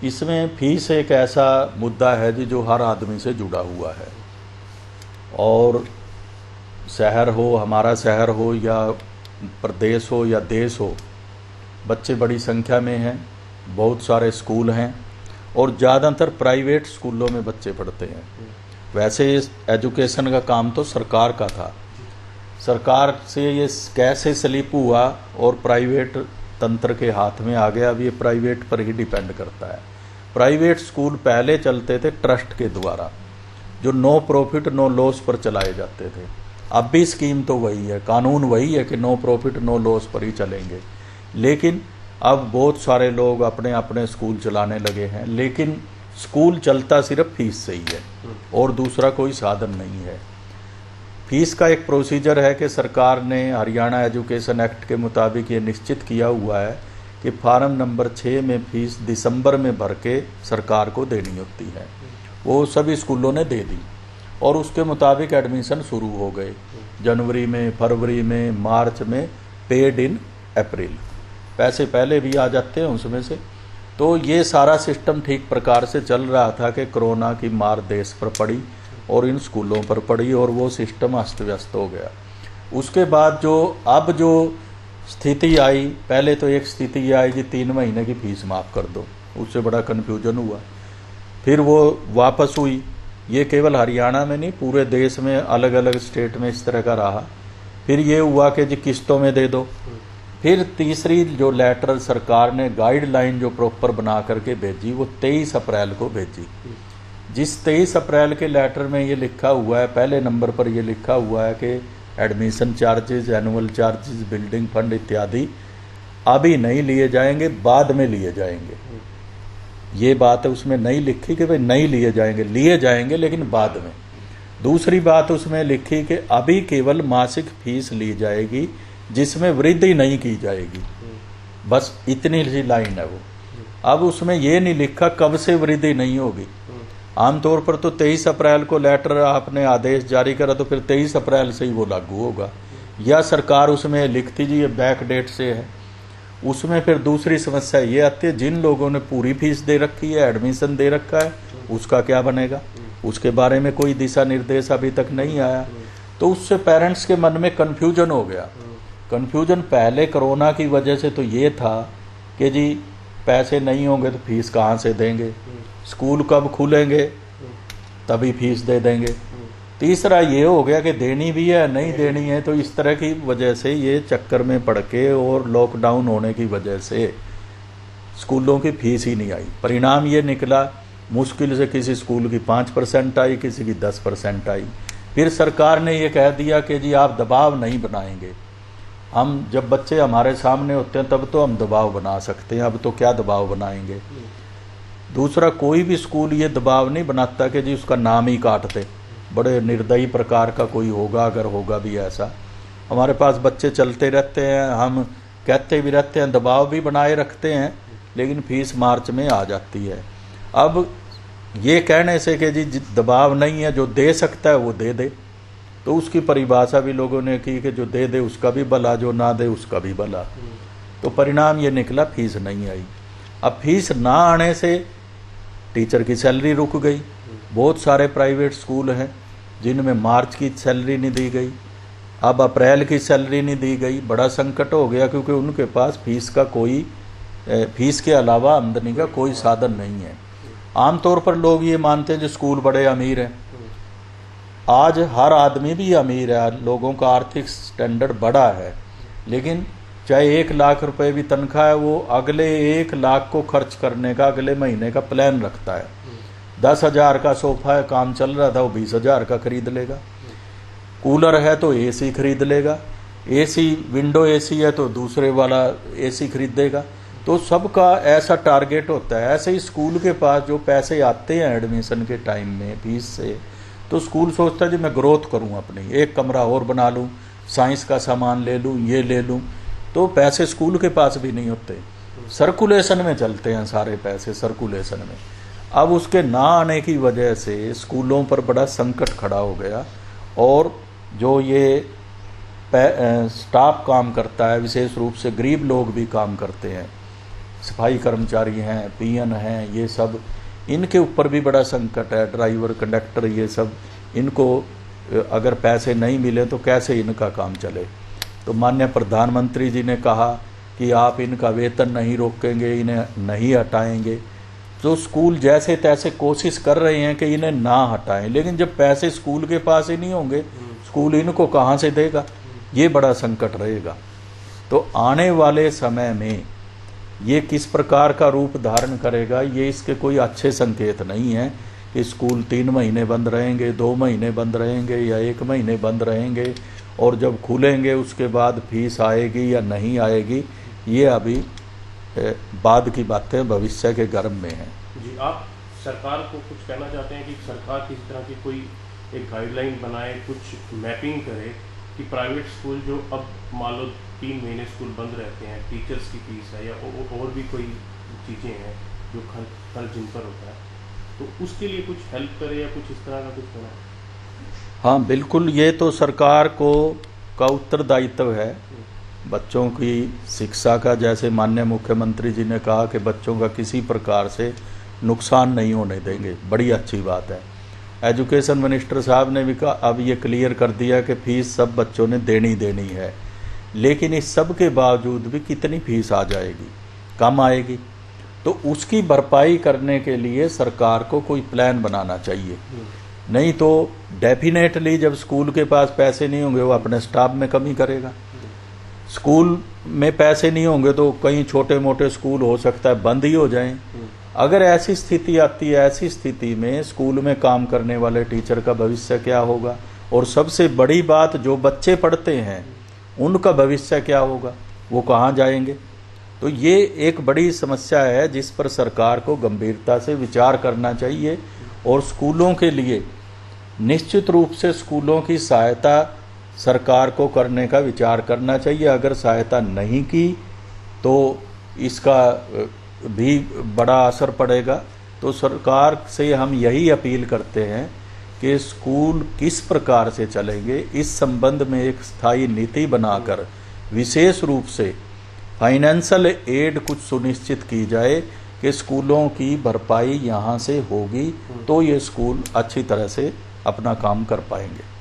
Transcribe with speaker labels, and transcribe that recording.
Speaker 1: इसमें फीस एक ऐसा मुद्दा है जी जो हर आदमी से जुड़ा हुआ है, और शहर हो, हमारा शहर हो या प्रदेश हो या देश हो, बच्चे बड़ी संख्या में हैं, बहुत सारे स्कूल हैं और ज़्यादातर प्राइवेट स्कूलों में बच्चे पढ़ते हैं। वैसे एजुकेशन का काम तो सरकार का था, सरकार से ये कैसे स्लिप हुआ और प्राइवेट तंत्र के हाथ में आ गया, अब ये प्राइवेट पर ही डिपेंड करता है। प्राइवेट स्कूल पहले चलते थे ट्रस्ट के द्वारा, जो नो प्रॉफिट नो लॉस पर चलाए जाते थे। अब भी स्कीम तो वही है, कानून वही है कि नो प्रॉफिट नो लॉस पर ही चलेंगे, लेकिन अब बहुत सारे लोग अपने अपने स्कूल चलाने लगे हैं। लेकिन स्कूल चलता सिर्फ फीस से ही है और दूसरा कोई साधन नहीं है। फीस का एक प्रोसीजर है कि सरकार ने हरियाणा एजुकेशन एक्ट के मुताबिक ये निश्चित किया हुआ है कि फार्म नंबर 6 में फीस दिसंबर में भर के सरकार को देनी होती है। वो सभी स्कूलों ने दे दी और उसके मुताबिक एडमिशन शुरू हो गए जनवरी में, फरवरी में, मार्च में, पेड इन अप्रैल। पैसे पहले भी आ जाते हैं उसमें से। तो ये सारा सिस्टम ठीक प्रकार से चल रहा था कि कोरोना की मार देश पर पड़ी और इन स्कूलों पर पड़ी और वो सिस्टम अस्त व्यस्त हो गया। उसके बाद जो स्थिति आई, पहले तो एक स्थिति आई कि 3 महीने की फीस माफ़ कर दो, उससे बड़ा कन्फ्यूजन हुआ। फिर वो वापस हुई। ये केवल हरियाणा में नहीं, पूरे देश में अलग अलग स्टेट में इस तरह का रहा। फिर ये हुआ कि जी किस्तों में दे दो। फिर तीसरी जो लेटर सरकार ने गाइडलाइन जो प्रॉपर बना करके भेजी, वो 23 अप्रैल को भेजी। जिस 23 अप्रैल के लेटर में ये लिखा हुआ है, पहले नंबर पर ये लिखा हुआ है कि admission charges, annual charges, building fund इत्यादि अभी नहीं लिए जाएंगे, बाद में लिए जाएंगे। ये बात है उसमें नहीं लिखी कि भाई नहीं लिए जाएंगे लेकिन बाद में। दूसरी बात उसमें लिखी कि अभी केवल मासिक फीस ली जाएगी जिसमें वृद्धि नहीं की जाएगी, बस इतनी सी लाइन है वो। अब उसमें ये नहीं लिखा कब से वृद्धि नहीं होगी। आमतौर पर तो 23 अप्रैल को लेटर आपने आदेश जारी करा तो फिर 23 अप्रैल से ही वो लागू होगा, या सरकार उसमें लिखती जी ये बैक डेट से है। उसमें फिर दूसरी समस्या ये आती है, जिन लोगों ने पूरी फीस दे रखी है, एडमिशन दे रखा है, उसका क्या बनेगा, उसके बारे में कोई दिशा निर्देश अभी तक नहीं आया। तो उससे पेरेंट्स के मन में कन्फ्यूजन हो गया। कन्फ्यूजन पहले कोरोना की वजह से तो ये था कि जी पैसे नहीं होंगे तो फीस कहाँ से देंगे, स्कूल कब खुलेंगे तभी फीस दे देंगे। तीसरा ये हो गया कि देनी भी है नहीं देनी है, तो इस तरह की वजह से ये चक्कर में पड़ के और लॉकडाउन होने की वजह से स्कूलों की फीस ही नहीं आई। परिणाम ये निकला, मुश्किल से किसी स्कूल की 5% आई, किसी की 10% आई। फिर सरकार ने ये कह दिया कि जी आप दबाव नहीं बनाएंगे। हम जब बच्चे हमारे सामने होते हैं तब तो हम दबाव बना सकते हैं, अब तो क्या दबाव बनाएंगे। दूसरा, कोई भी स्कूल ये दबाव नहीं बनाता कि जी उसका नाम ही काट दे। बड़े निर्दयी प्रकार का कोई होगा, अगर होगा भी ऐसा। हमारे पास बच्चे चलते रहते हैं, हम कहते भी रहते हैं, दबाव भी बनाए रखते हैं, लेकिन फीस मार्च में आ जाती है। अब ये कहने से कि जी दबाव नहीं है, जो दे सकता है वो दे दे, तो उसकी परिभाषा भी लोगों ने की कि जो दे दे उसका भी भला, जो ना दे उसका भी भला। तो परिणाम ये निकला, फीस नहीं आई। अब फीस ना आने से टीचर की सैलरी रुक गई। बहुत सारे प्राइवेट स्कूल हैं जिनमें मार्च की सैलरी नहीं दी गई, अब अप्रैल की सैलरी नहीं दी गई। बड़ा संकट हो गया क्योंकि उनके पास फीस के अलावा आमदनी का कोई साधन नहीं है। आमतौर पर लोग ये मानते हैं जो स्कूल बड़े अमीर हैं। आज हर आदमी भी अमीर है, लोगों का आर्थिक स्टैंडर्ड बड़ा है, लेकिन चाहे 1 लाख रुपए भी तनख्वाह है, वो अगले 1 लाख को खर्च करने का अगले महीने का प्लान रखता है। 10,000 का सोफा है, काम चल रहा था, वो 20,000 का खरीद लेगा। कूलर है तो एसी खरीद लेगा, एसी विंडो एसी है तो दूसरे वाला एसी खरीदेगा। तो सबका ऐसा टारगेट होता है। ऐसे ही स्कूल के पास जो पैसे आते हैं एडमिशन के टाइम में फीस से, तो स्कूल सोचता है जी मैं ग्रोथ करूं अपनी, 1 कमरा और बना लूं, साइंस का सामान ले लूं, ये ले लूं। तो पैसे स्कूल के पास भी नहीं होते, सर्कुलेशन में चलते हैं सारे पैसे, सर्कुलेशन में। अब उसके ना आने की वजह से स्कूलों पर बड़ा संकट खड़ा हो गया, और जो ये स्टाफ काम करता है, विशेष रूप से गरीब लोग भी काम करते हैं, सफाई कर्मचारी हैं, पीएन हैं, ये सब, इनके ऊपर भी बड़ा संकट है। ड्राइवर, कंडक्टर, ये सब, इनको अगर पैसे नहीं मिले तो कैसे इनका काम चले। तो माननीय प्रधानमंत्री जी ने कहा कि आप इनका वेतन नहीं रोकेंगे, इन्हें नहीं हटाएंगे। तो स्कूल जैसे तैसे कोशिश कर रहे हैं कि इन्हें ना हटाएं, लेकिन जब पैसे स्कूल के पास ही नहीं होंगे, स्कूल इनको कहाँ से देगा? ये बड़ा संकट रहेगा। तो आने वाले समय में ये किस प्रकार का रूप धारण करेगा, ये इसके कोई अच्छे संकेत नहीं है कि स्कूल 3 महीने बंद रहेंगे, 2 महीने बंद रहेंगे या 1 महीने बंद रहेंगे, और जब खुलेंगे उसके बाद फीस आएगी या नहीं आएगी, ये अभी बाद की बातें भविष्य के गर्भ में हैं।
Speaker 2: जी, आप सरकार को कुछ कहना चाहते हैं कि सरकार किसी तरह की कोई एक गाइडलाइन बनाए, कुछ मैपिंग करे कि प्राइवेट स्कूल जो अब मान लो 3 महीने स्कूल बंद रहते हैं, टीचर्स की फीस है या और भी कोई चीज़ें हैं जो खर्च जिन पर होता है, तो उसके लिए कुछ हेल्प करे या कुछ इस तरह का कुछ बनाए?
Speaker 1: हाँ बिल्कुल, ये तो सरकार का उत्तरदायित्व है बच्चों की शिक्षा का। जैसे माननीय मुख्यमंत्री जी ने कहा कि बच्चों का किसी प्रकार से नुकसान नहीं होने देंगे, बड़ी अच्छी बात है। एजुकेशन मिनिस्टर साहब ने भी कहा, अब ये क्लियर कर दिया कि फीस सब बच्चों ने देनी है। लेकिन इस सब के बावजूद भी कितनी फीस आ जाएगी? कम आएगी। तो उसकी भरपाई करने के लिए सरकार को कोई प्लान बनाना चाहिए। नहीं तो डेफिनेटली जब स्कूल के पास पैसे नहीं होंगे वो अपने स्टाफ में कमी करेगा। स्कूल में पैसे नहीं होंगे तो कई छोटे मोटे स्कूल हो सकता है बंद ही हो जाएं। अगर ऐसी स्थिति आती है, ऐसी स्थिति में स्कूल में काम करने वाले टीचर का भविष्य क्या होगा? और सबसे बड़ी बात, जो बच्चे पढ़ते हैं उनका भविष्य क्या होगा? वो कहाँ जाएंगे? तो ये एक बड़ी समस्या है जिस पर सरकार को गंभीरता से विचार करना चाहिए। और स्कूलों के लिए निश्चित रूप से स्कूलों की सहायता सरकार को करने का विचार करना चाहिए। अगर सहायता नहीं की तो इसका भी बड़ा असर पड़ेगा। तो सरकार से हम यही अपील करते हैं कि स्कूल किस प्रकार से चलेंगे, इस संबंध में एक स्थायी नीति बनाकर विशेष रूप से फाइनेंशियल एड कुछ सुनिश्चित की जाए कि स्कूलों की भरपाई यहाँ से होगी तो ये स्कूल अच्छी तरह से अपना काम कर पाएंगे।